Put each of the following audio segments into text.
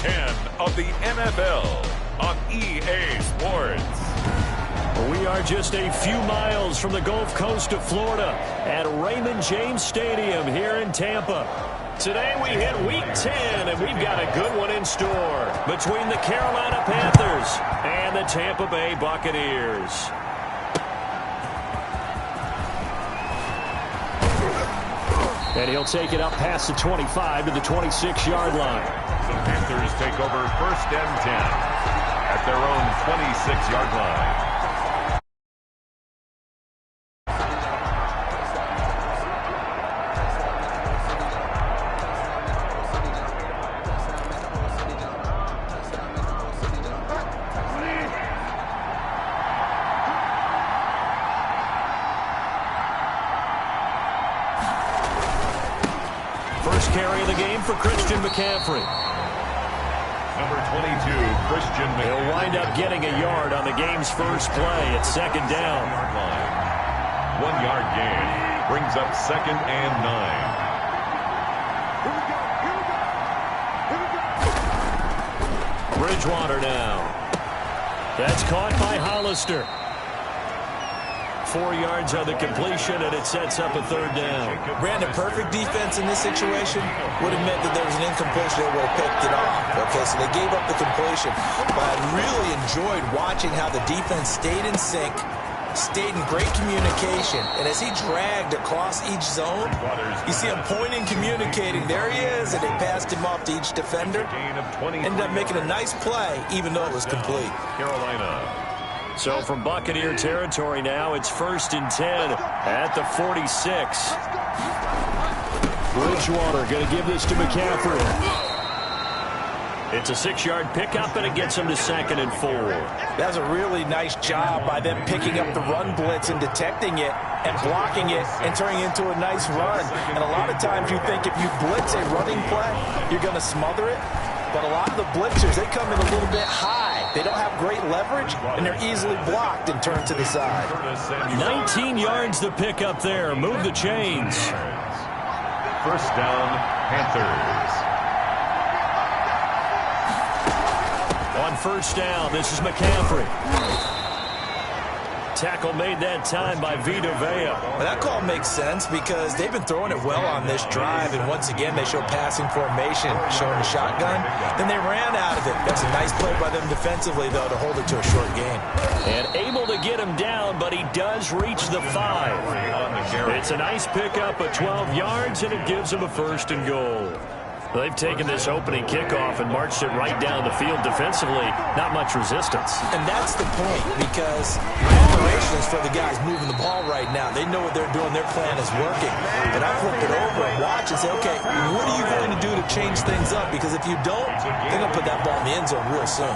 10 of the NFL on EA Sports. We are just a few miles from the Gulf Coast of Florida at Raymond James Stadium here in Tampa. Today we hit Week 10, and we've got a good one in store between the Carolina Panthers and the Tampa Bay Buccaneers. And he'll take it up past the 25 to the 26-yard line. The Panthers take over 1st and 10 at their own 26-yard line. First carry of the game for Christian McCaffrey. Number 22, Christian McCaffrey. He'll wind up getting a yard on the game's first play at 2nd down. 1 yard gain brings up 2nd and 9. Bridgewater now. That's caught by Hollister. 4 yards on the completion, and it sets up a 3rd down. Brandon, perfect defense in this situation would have meant that there was an incompletion. They would have picked it off. Okay, so they gave up the completion. But I really enjoyed watching how the defense stayed in sync, stayed in great communication. And as he dragged across each zone, you see him pointing, communicating. There he is, and they passed him off to each defender. Ended up making a nice play, even though it was complete. Carolina. So from Buccaneer territory now, it's 1st and 10 at the 46. Bridgewater going to give this to McCaffrey. It's a 6-yard pickup, and it gets him to 2nd and 4. That was a really nice job by them picking up the run blitz and detecting it and blocking it and turning it into a nice run. And a lot of times you think if you blitz a running play, you're going to smother it. But a lot of the blitzers, they come in a little bit high. They don't have great leverage, and they're easily blocked and turned to the side. 19 yards the pickup there. Move the chains. 1st down, Panthers. On 1st down, this is McCaffrey. Tackle made that time by Vita Vea. Well, that call makes sense because they've been throwing it well on this drive, and once again they show passing formation, showing the shotgun. Then they ran out of it. That's a nice play by them defensively, though, to hold it to a short gain. And able to get him down, but he does reach the 5. It's a nice pickup of 12 yards, and it gives him a 1st and goal. They've taken this opening kickoff and marched it right down the field defensively. Not much resistance. And that's the point, because my admiration is for the guys moving the ball right now. They know what they're doing. Their plan is working. But I flip it over and watch and say, okay, what are you going to do to change things up? Because if you don't, they're going to put that ball in the end zone real soon.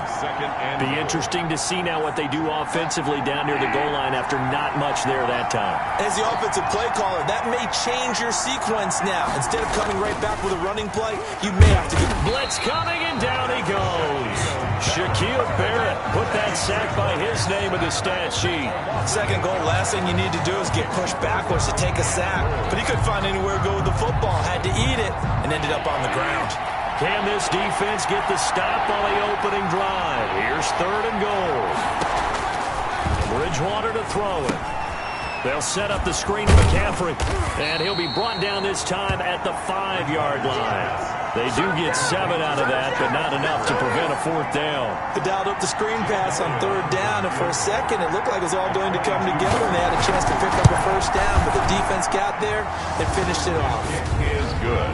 Be interesting to see now what they do offensively down near the goal line after not much there that time. As the offensive play caller, that may change your sequence now. Instead of coming right back with a running play, you may have to get... Blitz coming, and down he goes. Shaquille Barrett put that sack by his name in the stat sheet. 2nd goal, last thing you need to do is get pushed backwards to take a sack. But he couldn't find anywhere to go with the football. Had to eat it and ended up on the ground. Can this defense get the stop on the opening drive? Here's 3rd and goal. Bridgewater to throw it. They'll set up the screen to McCaffrey, and he'll be brought down this time at the 5-yard line. They do get 7 out of that, but not enough to prevent a 4th down. They dialed up the screen pass on 3rd down, and for a second it looked like it was all going to come together, and they had a chance to pick up a 1st down, but the defense got there and finished it off. It is good.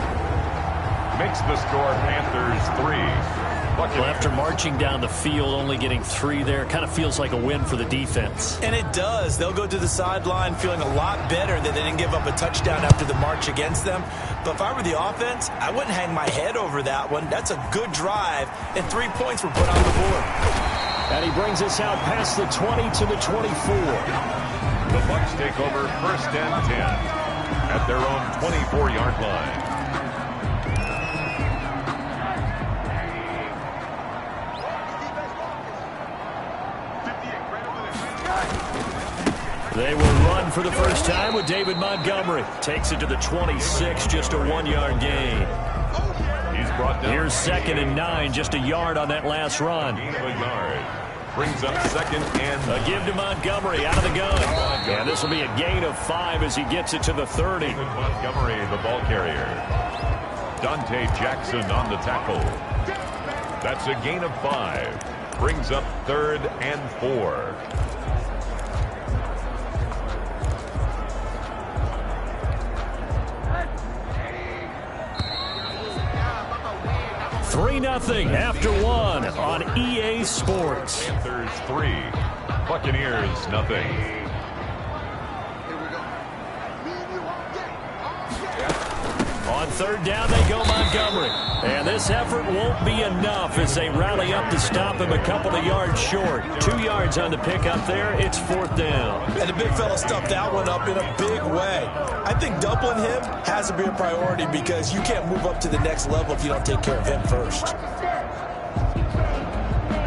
Makes the score Panthers 3. Well, after marching down the field, only getting 3 there, kind of feels like a win for the defense. And it does. They'll go to the sideline feeling a lot better that they didn't give up a touchdown after the march against them. But if I were the offense, I wouldn't hang my head over that one. That's a good drive, and 3 points were put on the board. And he brings us out past the 20 to the 24. The Bucs take over 1st and 10 at their own 24-yard line. They will run for the first time with David Montgomery. Takes it to the 26, just a 1-yard gain. He's brought down. Here's 2nd and 9, just a yard on that last run. Gain of a yard. Brings up 2nd and A give to Montgomery out of the gun. And this will be a gain of 5 as he gets it to the 30. Montgomery, the ball carrier. Dante Jackson on the tackle. That's a gain of 5. Brings up 3rd and 4. 3-0 after 1 on EA Sports. Panthers 3, Buccaneers nothing. On 3rd down they go Montgomery. And this effort won't be enough as they rally up to stop him a couple of yards short. 2 yards on the pickup there. It's 4th down. And the big fella stuffed that one up in a big way. I think doubling him has to be a priority because you can't move up to the next level if you don't take care of him first.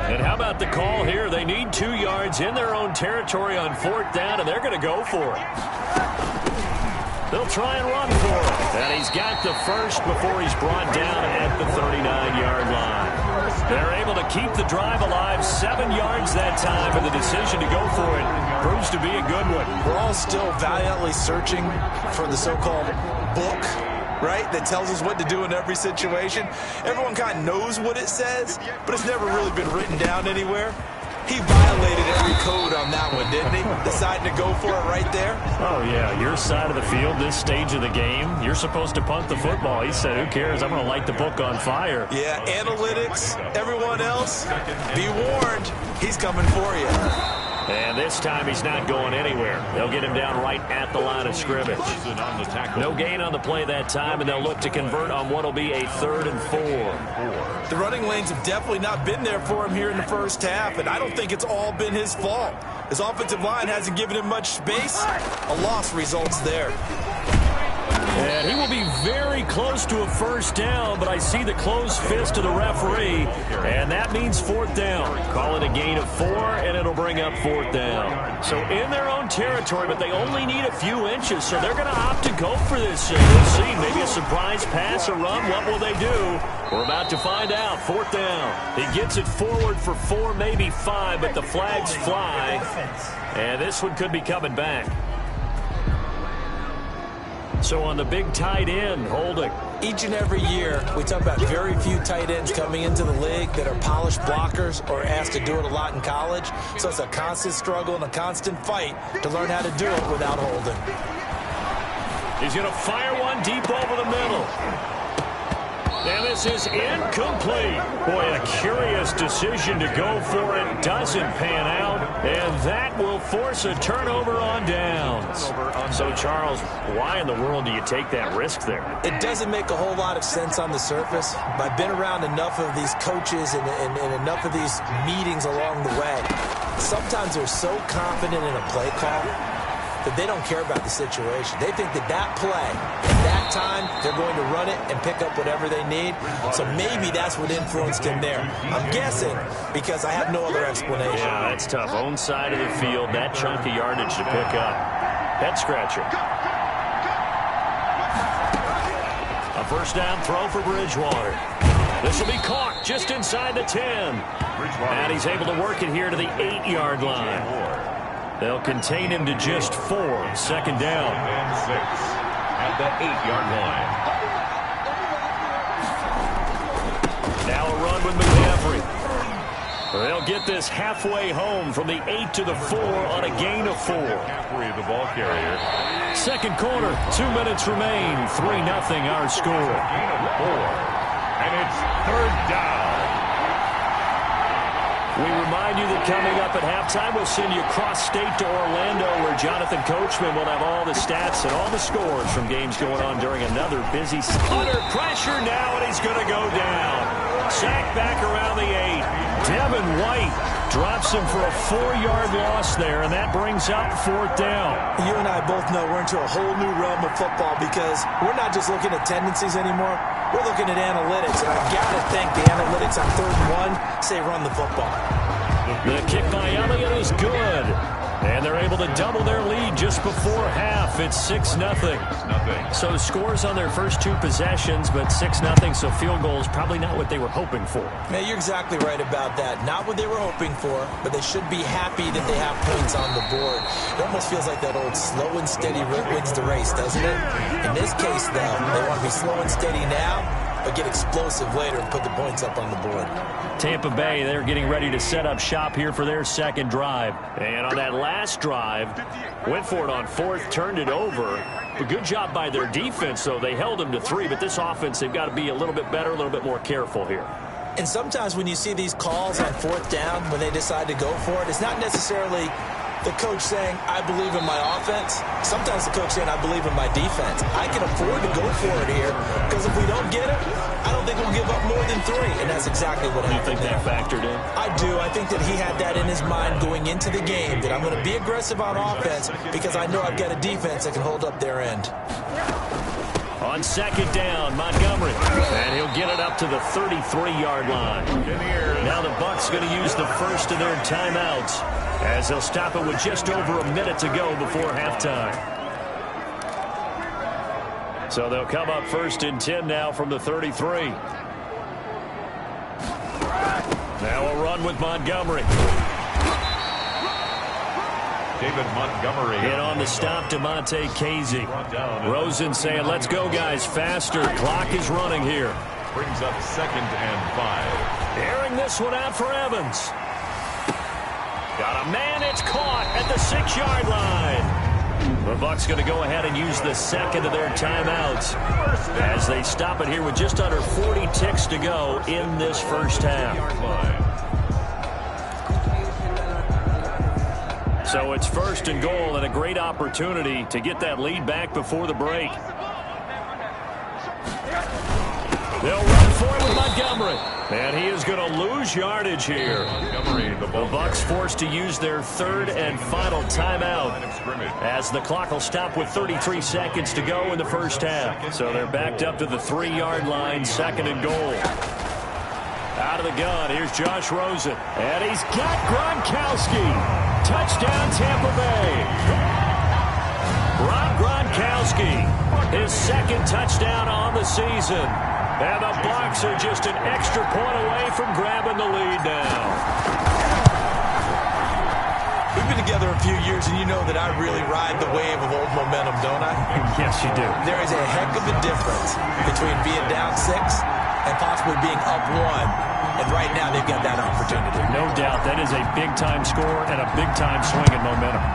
And how about the call here? They need 2 yards in their own territory on 4th down, and they're going to go for it. They'll try and run for it. And he's got the first before he's brought down at the 39-yard line. They're able to keep the drive alive, 7 yards that time, and the decision to go for it proves to be a good one. We're all still valiantly searching for the so-called book, right, that tells us what to do in every situation. Everyone kind of knows what it says, but it's never really been written down anywhere. He violated every code on that one, didn't he? Deciding to go for it right there. Oh, yeah, your side of the field, this stage of the game, you're supposed to punt the football. He said, who cares? I'm going to light the book on fire. Yeah, analytics, everyone else, be warned, he's coming for you. And this time he's not going anywhere. They'll get him down right at the line of scrimmage. No gain on the play that time, and they'll look to convert on what will be a 3rd and 4. The running lanes have definitely not been there for him here in the first half, and I don't think it's all been his fault. His offensive line hasn't given him much space. A loss results there. And he will be very close to a 1st down, but I see the closed fist of the referee, and that means 4th down. Call it a gain of 4, and it'll bring up 4th down. So in their own territory, but they only need a few inches, so they're going to opt to go for this. We'll see. Maybe a surprise pass or run. What will they do? We're about to find out. 4th down. He gets it forward for 4, maybe 5, but the flags fly, and this one could be coming back. So on the big tight end, holding. Each and every year, we talk about very few tight ends coming into the league that are polished blockers or asked to do it a lot in college. So it's a constant struggle and a constant fight to learn how to do it without holding. He's going to fire one deep over the middle. And this is incomplete. Boy, a curious decision to go for it. Doesn't pan out. And that will force a turnover on downs. So, Charles, why in the world do you take that risk there? It doesn't make a whole lot of sense on the surface. But I've been around enough of these coaches and enough of these meetings along the way. Sometimes they're so confident in a play call that they don't care about the situation. They think that play, at that time, they're going to run it and pick up whatever they need. So maybe that's what influenced him there. I'm guessing because I have no other explanation. Yeah, that's tough. Own side of the field, that chunk of yardage to pick up. Head scratcher. A 1st down throw for Bridgewater. This will be caught just inside the 10. And he's able to work it here to the 8-yard line. They'll contain him to just 4. 2nd down. And 6 at the 8-yard line. Now a run with McCaffrey. They'll get this halfway home from the 8 to the 4 on a gain of 4. McCaffrey, the ball carrier. 2nd quarter, 2 minutes remain. 3-0 our score. Gain of 4. And it's 3rd down. We remind you that coming up at halftime, we'll send you cross-state to Orlando, where Jonathan Coachman will have all the stats and all the scores from games going on during another busy season. Under pressure now, and he's going to go down. Sacked back around the 8. Devin White drops him for a 4-yard loss there, and that brings up 4th down. You and I both know we're into a whole new realm of football because we're not just looking at tendencies anymore. We're looking at analytics, and I've got to think the analytics on 3rd and 1 say run the football. The kick by Elliott is good. And they're able to double their lead just before half. It's 6-0. So scores on their first two possessions, but 6-0, so field goals probably not what they were hoping for. Man, you're exactly right about that. Not what they were hoping for, but they should be happy that they have points on the board. It almost feels like that old slow and steady wins the race, doesn't it? In this case, though, they want to be slow and steady now, but get explosive later and put the points up on the board. Tampa Bay, they're getting ready to set up shop here for their second drive. And on that last drive, went for it on fourth, turned it over. But good job by their defense, though. They held them to 3, but this offense, they've got to be a little bit better, a little bit more careful here. And sometimes when you see these calls on fourth down, when they decide to go for it, it's not necessarily the coach saying, I believe in my offense. Sometimes the coach saying, I believe in my defense. I can afford to go for it here because if we don't get it, I don't think we'll give up more than 3. And that's exactly what happened. You think that factored in? I do. I think that he had that in his mind going into the game, that I'm going to be aggressive on offense because I know I've got a defense that can hold up their end. On second down, Montgomery. And he'll get it up to the 33-yard line. Now the Bucs going to use the first of their timeouts as they'll stop it with just over a minute to go before halftime. So they'll come up first and 10 now from the 33. Now a run with Montgomery. David Montgomery. And on the stop, DeMonte Casey. Rosen saying, let's go, guys, faster. Clock is running here. Brings up 2nd and 5. Airing this one out for Evans. Got a man, it's caught at the 6-yard line. The Bucs going to go ahead and use the second of their timeouts as they stop it here with just under 40 ticks to go in this first half. So it's 1st and goal and a great opportunity to get that lead back before the break. They'll run for it with Montgomery. And he is going to lose yardage here. The Bucs forced to use their 3rd and final timeout as the clock will stop with 33 seconds to go in the first half. So they're backed up to the 3-yard line, 2nd and goal. Out of the gun, here's Josh Rosen. And he's got Gronkowski. Touchdown, Tampa Bay. Rob Gronkowski, his 2nd touchdown on the season. And the Bucs are just an extra point away from grabbing the lead now. We've been together a few years, and you know that I really ride the wave of old momentum, don't I? Yes, you do. There is a heck of a difference between being down 6 and possibly being up 1. And right now, they've got that opportunity. No doubt. That is a big-time score and a big-time swing in momentum.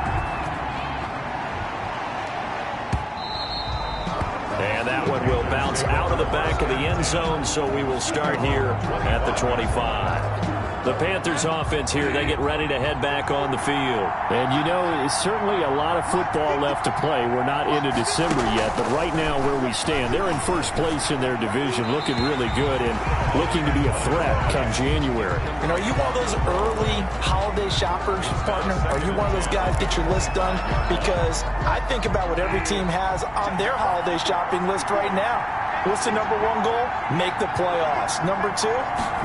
And that one will bounce out of the back of the end zone, so we will start here at the 25. The Panthers offense here, they get ready to head back on the field. And you know, it's certainly a lot of football left to play. We're not into December yet, but right now where we stand, they're in first place in their division, looking really good and looking to be a threat come January. And are you one of those early holiday shoppers, partner? Are you one of those guys get your list done? Because I think about what every team has on their holiday shopping list right now. What's the number 1 goal? Make the playoffs. Number 2,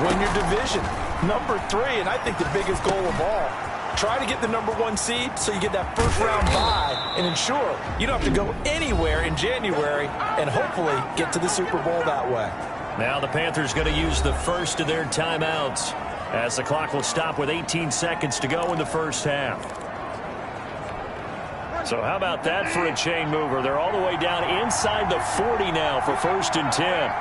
win your division. Number 3, and I think the biggest goal of all, try to get the number 1 seed so you get that first-round bye and ensure you don't have to go anywhere in January and hopefully get to the Super Bowl that way. Now the Panthers going to use the first of their timeouts as the clock will stop with 18 seconds to go in the first half. So how about that for a chain mover? They're all the way down inside the 40 now for 1st and 10.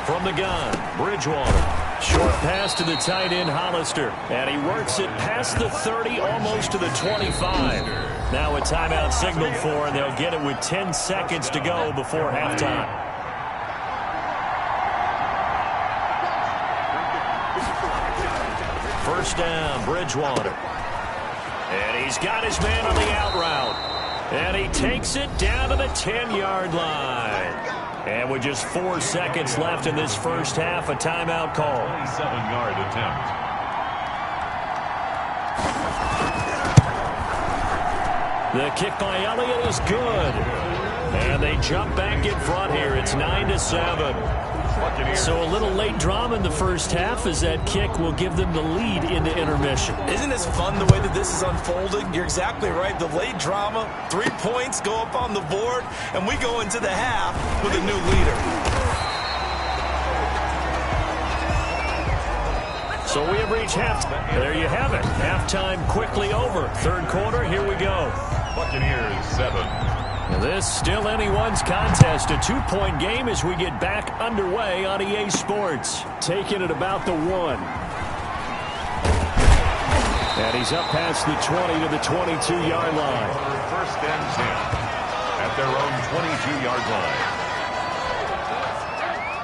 From the gun, Bridgewater. Short pass to the tight end, Hollister. And he works it past the 30, almost to the 25. Now a timeout signaled for, and they'll get it with 10 seconds to go before halftime. First down, Bridgewater. And he's got his man on the out route. And he takes it down to the 10-yard line. And with just 4 seconds left in this first half, a timeout call. 27-yard attempt. The kick by Elliott is good. And they jump back in front here. It's 9-7. So a little late drama in the first half as that kick will give them the lead into intermission. Isn't this fun the way that this is unfolding? You're exactly right. The late drama, 3 points go up on the board, and we go into the half with a new leader. So we have reached halftime. There you have it. Halftime quickly over. Third quarter, here we go. Buccaneers 7. This still anyone's contest. A 2-point game as we get back underway on EA Sports. Taking it about the 1. And he's up past the 20 to the 22-yard line. First and 10 at their own 22-yard line.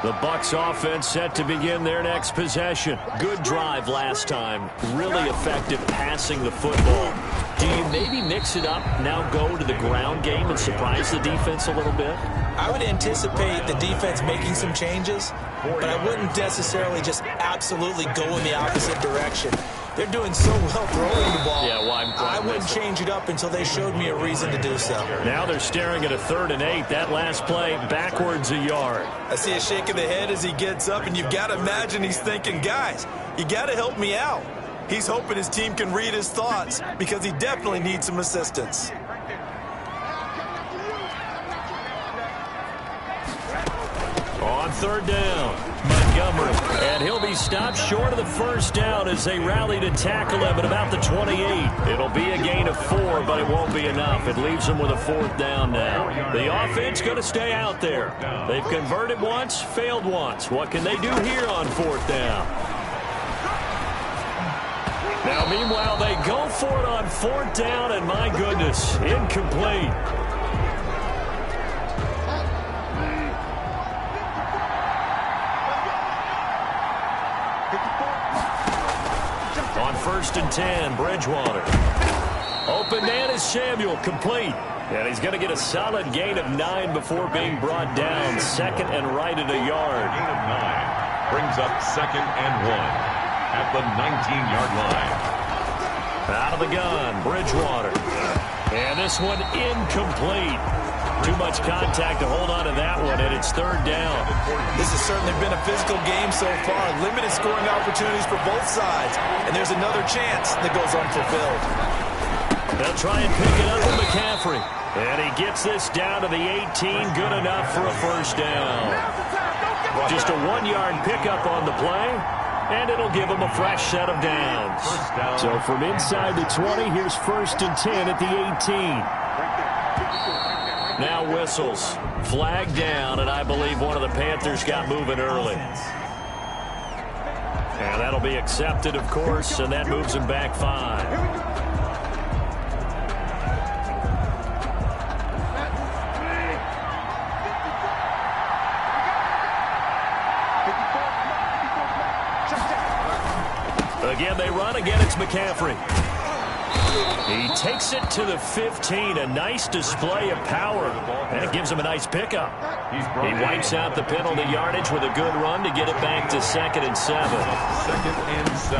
The Bucs offense set to begin their next possession. Good drive last time. Really effective passing the football. Do you maybe mix it up, now go to the ground game and surprise the defense a little bit? I would anticipate the defense making some changes, but I wouldn't necessarily just absolutely go in the opposite direction. They're doing so well throwing the ball. Yeah, well, I wouldn't change it up until they showed me a reason to do so. Now they're staring at a 3rd and 8. That last play, backwards a yard. I see a shake of the head as he gets up, and you've got to imagine he's thinking, guys, you got to help me out. He's hoping his team can read his thoughts because he definitely needs some assistance. On 3rd down, Montgomery. And he'll be stopped short of the first down as they rally to tackle him at about the 28. It'll be a gain of 4, but it won't be enough. It leaves them with a 4th down now. The offense going to stay out there. They've converted once, failed once. What can they do here on 4th down? Now, meanwhile, they go for it on 4th down, and my goodness, incomplete. On 1st and 10, Bridgewater. Open man is Samuel, complete. And he's going to get a solid gain of 9 before being brought down. 2nd and right at a yard. Gain of 9 brings up 2nd and 1 at the 19-yard line. Out of the gun, Bridgewater. And this one incomplete. Too much contact to hold on to that one, and it's 3rd down. This has certainly been a physical game so far. Limited scoring opportunities for both sides. And there's another chance that goes unfulfilled. They'll try and pick it up with McCaffrey. And he gets this down to the 18. Good enough for a 1st down. Just a 1-yard pickup on the play. And it'll give them a fresh set of downs. So from inside the 20, here's 1st and 10 at the 18. Now whistles. Flag down, and I believe one of the Panthers got moving early. And that'll be accepted, of course, and that moves them back 5. Again, they run. Again, it's McCaffrey. He takes it to the 15. A nice display of power. And it gives him a nice pickup. He wipes out the penalty yardage with a good run to get it back to 2nd and 7.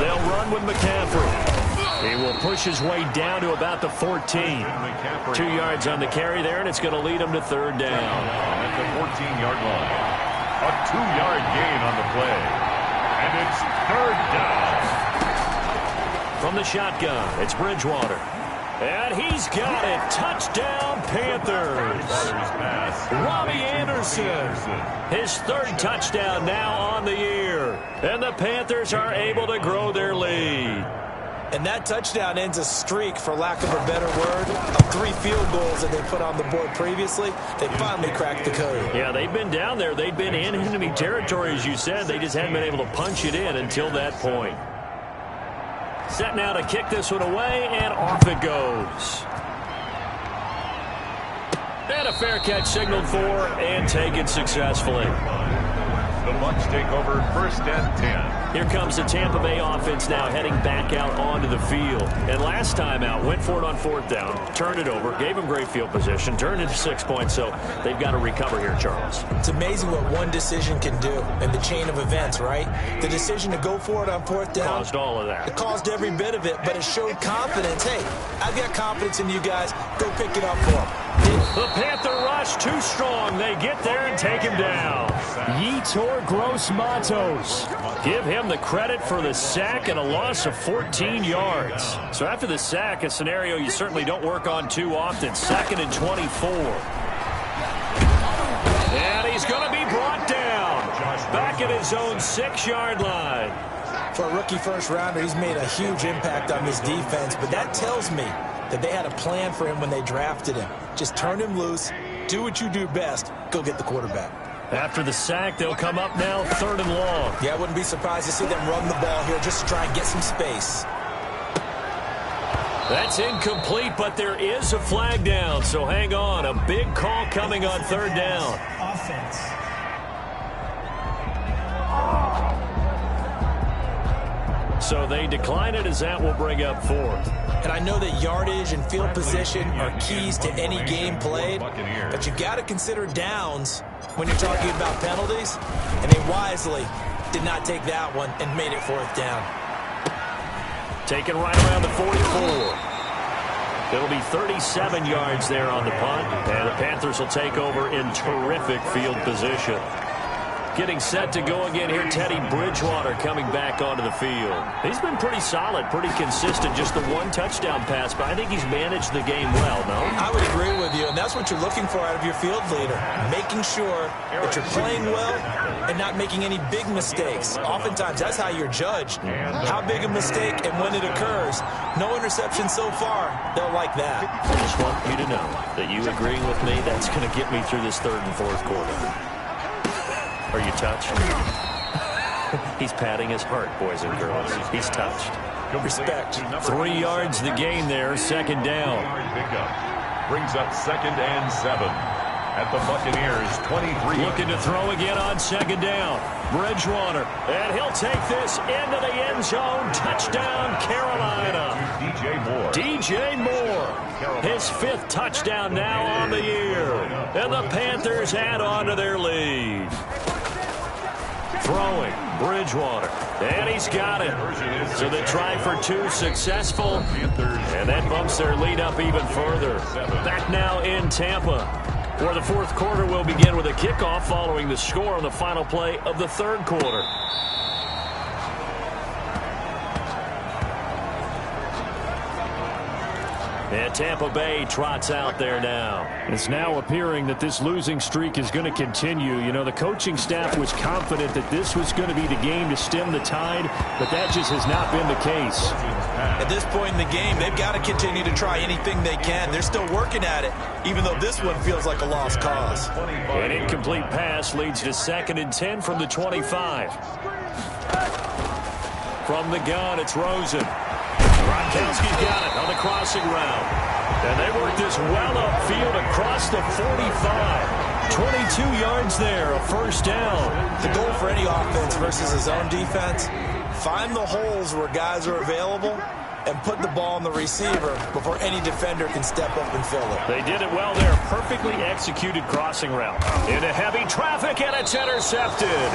They'll run with McCaffrey. He will push his way down to about the 14. 2 yards on the carry there, and it's going to lead him to 3rd down. At the 14-yard line. A 2-yard gain on the play. And it's 3rd down. From the shotgun, it's Bridgewater. And he's got it. Touchdown, Panthers. Robbie Anderson. His 3rd touchdown now on the year. And the Panthers are able to grow their lead. And that touchdown ends a streak, for lack of a better word, of 3 field goals that they put on the board previously. They finally cracked the code. Yeah, they've been down there. They've been in enemy territory, as you said. They just hadn't been able to punch it in until that point. Set now to kick this one away, and off it goes. And a fair catch signaled for and taken successfully. The Bucs take over 1st and 10. Here comes the Tampa Bay offense now heading back out onto the field. And last time out, went for it on 4th down, turned it over, gave them great field position, turned into 6 points, so they've got to recover here, Charles. It's amazing what one decision can do in the chain of events, right? The decision to go for it on 4th down. Caused all of that. It caused every bit of it, but it showed confidence. Hey, I've got confidence in you guys. Go pick it up for them. The Panther rush too strong. They get there and take him down. Yetur Gross-Matos. Give him the credit for the sack and a loss of 14 yards. So after the sack, a scenario you certainly don't work on too often. 2nd and 24. And he's going to be brought down. Back at his own 6-yard line. For a rookie first-rounder, he's made a huge impact on this defense, but that tells me that they had a plan for him when they drafted him. Just turn him loose, do what you do best, go get the quarterback. After the sack, they'll come up now 3rd and long. Yeah, I wouldn't be surprised to see them run the ball here just to try and get some space. That's incomplete, but there is a flag down, so hang on. A big call coming on 3rd down. Offense. So they decline it as that will bring up 4th. And I know that yardage and field position are keys to any game played, but you got to consider downs when you're talking about penalties, and they wisely did not take that one and made it 4th down. Taken right around the 44. It'll be 37 yards there on the punt, and the Panthers will take over in terrific field position. Getting set to go again here, Teddy Bridgewater coming back onto the field. He's been pretty solid, pretty consistent, just the 1 touchdown pass, but I think he's managed the game well, no? I would agree with you, and that's what you're looking for out of your field leader, making sure that you're playing well and not making any big mistakes. Oftentimes, that's how you're judged. How big a mistake and when it occurs. No interception so far. They'll like that. I just want you to know that you agreeing with me, that's going to get me through this 3rd and 4th quarter. Are you touched? He's patting his heart, boys and girls. He's touched. Respect. 3 yards the gain there, 2nd down. Brings up 2nd and 7 at the Buccaneers 23. Looking to throw again on 2nd down. Bridgewater, and he'll take this into the end zone. Touchdown, Carolina. DJ Moore. His 5th touchdown now on the year. And the Panthers add on to their lead. Throwing, Bridgewater, and he's got it. So the try for 2 successful, and that bumps their lead up even further. Back now in Tampa, where the 4th quarter will begin with a kickoff following the score on the final play of the 3rd quarter. And Tampa Bay trots out there now. It's now appearing that this losing streak is going to continue. You know, the coaching staff was confident that this was going to be the game to stem the tide, but that just has not been the case. At this point in the game, they've got to continue to try anything they can. They're still working at it, even though this one feels like a lost cause. An incomplete pass leads to 2nd and 10 from the 25. From the gun, it's Rosen. Gronkowski's got it on the crossing route. And they work this well upfield across the 45. 22 yards there, a 1st down. The goal for any offense versus his own defense, find the holes where guys are available and put the ball on the receiver before any defender can step up and fill it. They did it well there. Perfectly executed crossing route. Into heavy traffic, and it's intercepted.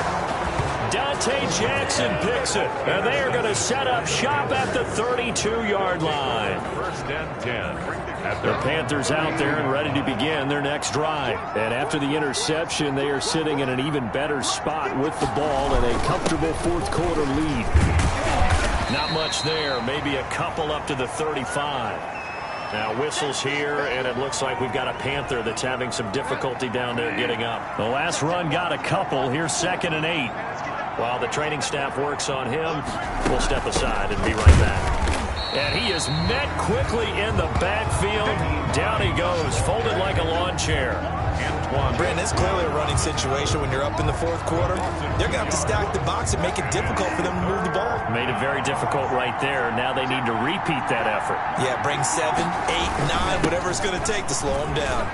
Dante Jackson picks it, and they are going to set up shop at the 32-yard line. 1st and 10. The Panthers out there and ready to begin their next drive. And after the interception, they are sitting in an even better spot with the ball and a comfortable 4th quarter lead. Not much there, maybe a couple up to the 35. Now whistles here, and it looks like we've got a Panther that's having some difficulty down there getting up. The last run got a couple. Here's 2nd and 8. While the training staff works on him, we'll step aside and be right back. And he is met quickly in the backfield. Down he goes, folded like a lawn chair. Brandon, it's clearly a running situation when you're up in the 4th quarter. They're going to have to stack the box and make it difficult for them to move the ball. Made it very difficult right there. Now they need to repeat that effort. Yeah, bring 7, 8, 9, whatever it's going to take to slow them down.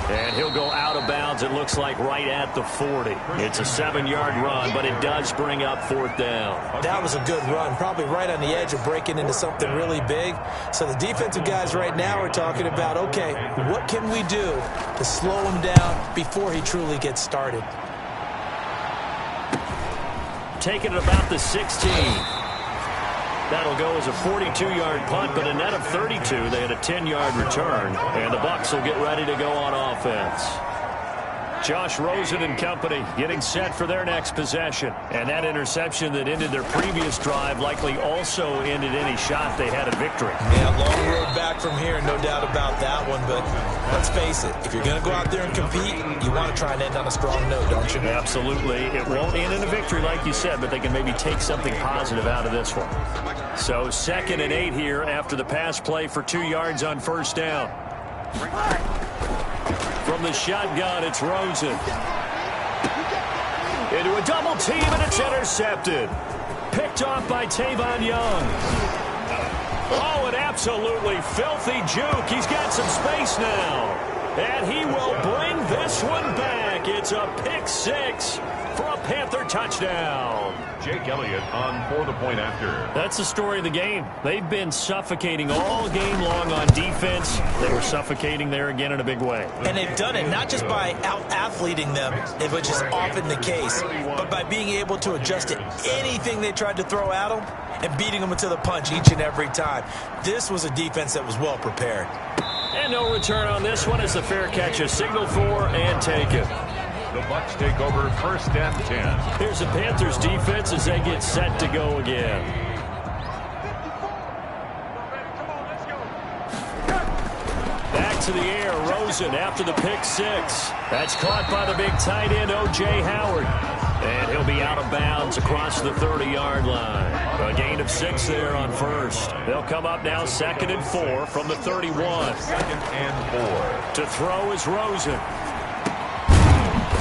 And he'll go out of bounds, it looks like, right at the 40. It's a 7-yard run, but it does bring up 4th down. That was a good run, probably right on the edge of breaking into something really big. So the defensive guys right now are talking about, okay, what can we do to slow him down before he truly gets started? Taking it about the 16. That'll go as a 42-yard punt, but a net of 32. They had a 10-yard return, and the Bucs will get ready to go on offense. Josh Rosen and company getting set for their next possession. And that interception that ended their previous drive likely also ended any shot they had at victory. Yeah, long road back from here, no doubt about that one. But let's face it, if you're going to go out there and compete, you want to try and end on a strong note, don't you? Absolutely. It won't end in a victory like you said, but they can maybe take something positive out of this one. So 2nd and 8 here after the pass play for 2 yards on first down. From the shotgun, it's Rosen. Into a double team, and it's intercepted. Picked off by Tavon Young. Oh, an absolutely filthy juke. He's got some space now. And he will bring this one back. It's a pick 6 for a Panther touchdown. Jake Elliott on for the point after. That's the story of the game. They've been suffocating all game long on defense. They were suffocating there again in a big way. And they've done it not just by out-athleting them, which is often the case, but by being able to adjust to anything they tried to throw at them and beating them to the punch each and every time. This was a defense that was well prepared. And no return on this one as the fair catch is signaled for and taken. The Bucs take over 1st and 10. Here's the Panthers defense as they get set to go again. Back to the air, Rosen after the pick 6. That's caught by the big tight end, O.J. Howard. And he'll be out of bounds across the 30-yard line. A gain of 6 there on first. They'll come up now 2nd and 4 from the 31. 2nd and 4. To throw is Rosen.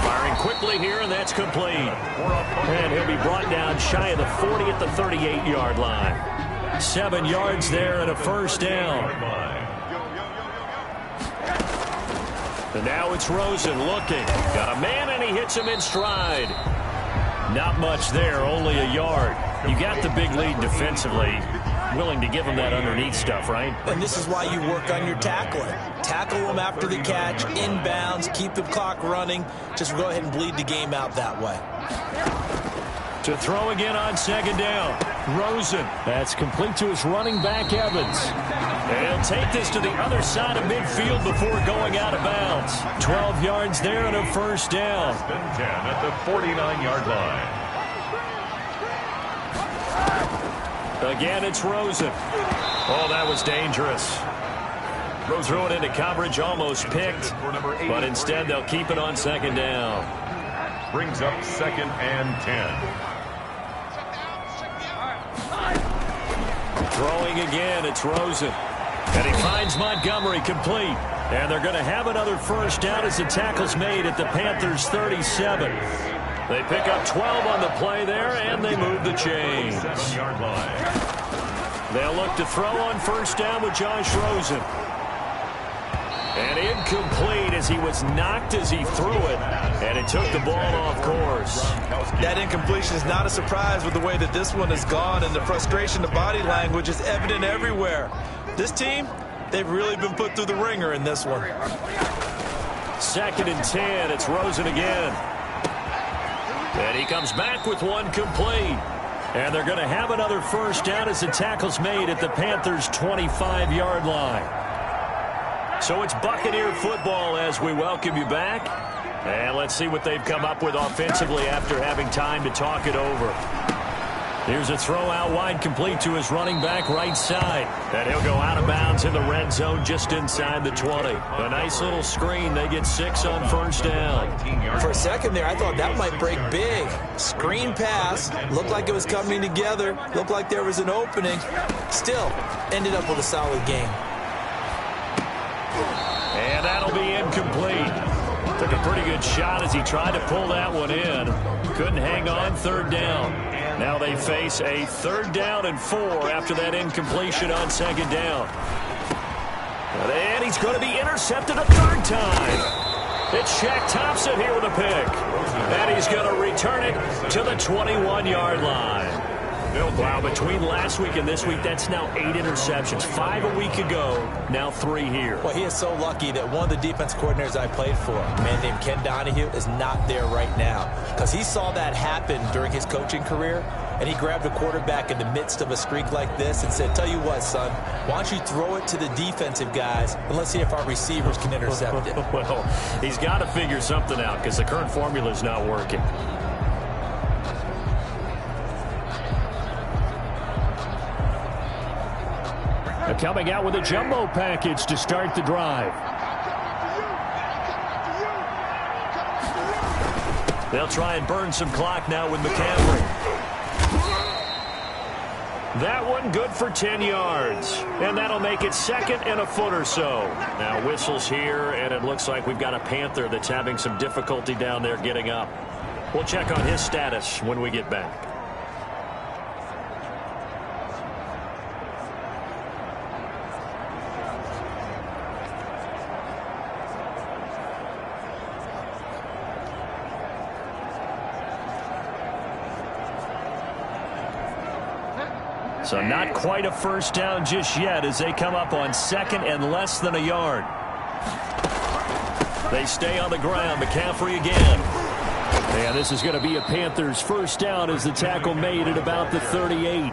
Firing quickly here, and that's complete. And he'll be brought down shy of the 40 at the 38-yard line. 7 yards there and a first down. And now it's Rosen looking. Got a man, and he hits him in stride. Not much there, only a yard. You got the big lead defensively. Willing to give him that underneath stuff, right? And this is why you work on your tackling. Tackle them after the catch, inbounds, keep the clock running. Just go ahead and bleed the game out that way. To throw again on 2nd down. Rosen. That's complete to his running back, Evans. And he'll take this to the other side of midfield before going out of bounds. 12 yards there and a first down. 10 at the 49-yard line. Again, it's Rosen. Oh, that was dangerous. Threw it into coverage, almost picked, but instead they'll keep it on 2nd down. Brings up 2nd and 10. Throwing again, it's Rosen. And he finds Montgomery complete. And they're going to have another first down as the tackle's made at the Panthers' 37. They pick up 12 on the play there, and they move the chains. They'll look to throw on first down with Josh Rosen. And incomplete as he was knocked as he threw it, and it took the ball off course. That incompletion is not a surprise with the way that this one has gone, and the frustration, the body language is evident everywhere. This team, they've really been put through the ringer in this one. 2nd and 10, it's Rosen again. And he comes back with one complete. And they're going to have another first down as the tackle's made at the Panthers' 25-yard line. So it's Buccaneer football as we welcome you back. And let's see what they've come up with offensively after having time to talk it over. Here's a throw out wide, complete to his running back right side. And he'll go out of bounds in the red zone just inside the 20. A nice little screen. They get 6 on first down. For a second there, I thought that might break big. Screen pass. Looked like it was coming together. Looked like there was an opening. Still, ended up with a solid game. And that'll be incomplete. Took a pretty good shot as he tried to pull that one in. Couldn't hang on, 3rd down. Now they face a 3rd down and 4 after that incompletion on 2nd down. And he's going to be intercepted a 3rd time. It's Shaq Thompson here with a pick. And he's going to return it to the 21-yard line. Wow, between last week and this week, that's now 8 interceptions. 5 a week ago, now 3 here. Well, he is so lucky that one of the defense coordinators I played for, a man named Ken Donahue, is not there right now. Because he saw that happen during his coaching career, and he grabbed a quarterback in the midst of a streak like this and said, tell you what, son, why don't you throw it to the defensive guys, and let's see if our receivers can intercept it. Well, he's got to figure something out because the current formula is not working. They're coming out with a jumbo package to start the drive. They'll try and burn some clock now with McCaffrey. That one good for 10 yards. And that'll make it 2nd and a foot or so. Now whistles here, and it looks like we've got a Panther that's having some difficulty down there getting up. We'll check on his status when we get back. So not quite a first down just yet as they come up on 2nd and less than a yard. They stay on the ground. McCaffrey again. And this is going to be a Panthers first down as the tackle made at about the 38.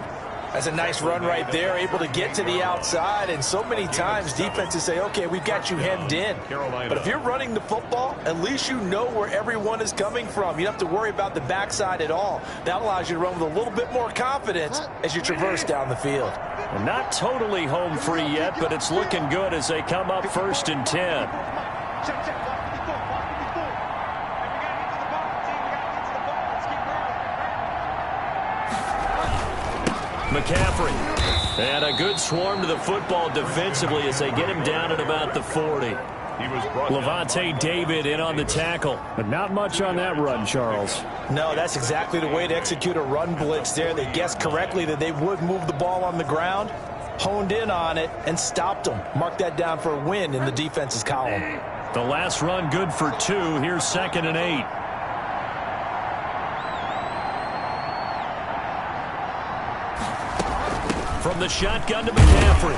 That's a nice run right there, able to get to the outside. And so many times defenses say, okay, we've got you hemmed in. But if you're running the football, at least you know where everyone is coming from. You don't have to worry about the backside at all. That allows you to run with a little bit more confidence as you traverse down the field. And not totally home free yet, but it's looking good as they come up 1st and 10. McCaffrey. And a good swarm to the football defensively as they get him down at about the 40. Levante David in on the tackle. But not much on that run, Charles. No, that's exactly the way to execute a run blitz there. They guessed correctly that they would move the ball on the ground, honed in on it, and stopped them. Mark that down for a win in the defense's column. The last run good for 2. Here's 2nd and 8. From the shotgun to McCaffrey.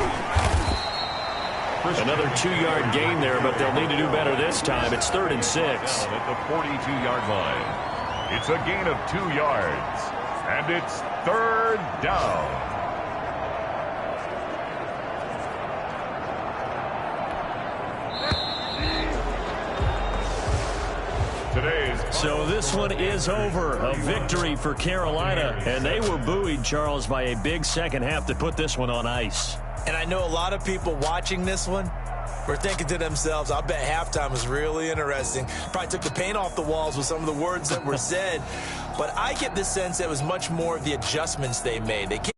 Another 2-yard gain there, but they'll need to do better this time. It's 3rd and 6. At the 42-yard line. It's a gain of 2 yards. And it's 3rd down. So this one is over. A victory for Carolina. And they were buoyed, Charles, by a big second half to put this one on ice. And I know a lot of people watching this one were thinking to themselves, I bet halftime was really interesting. Probably took the paint off the walls with some of the words that were said. But I get the sense that it was much more of the adjustments they made. They came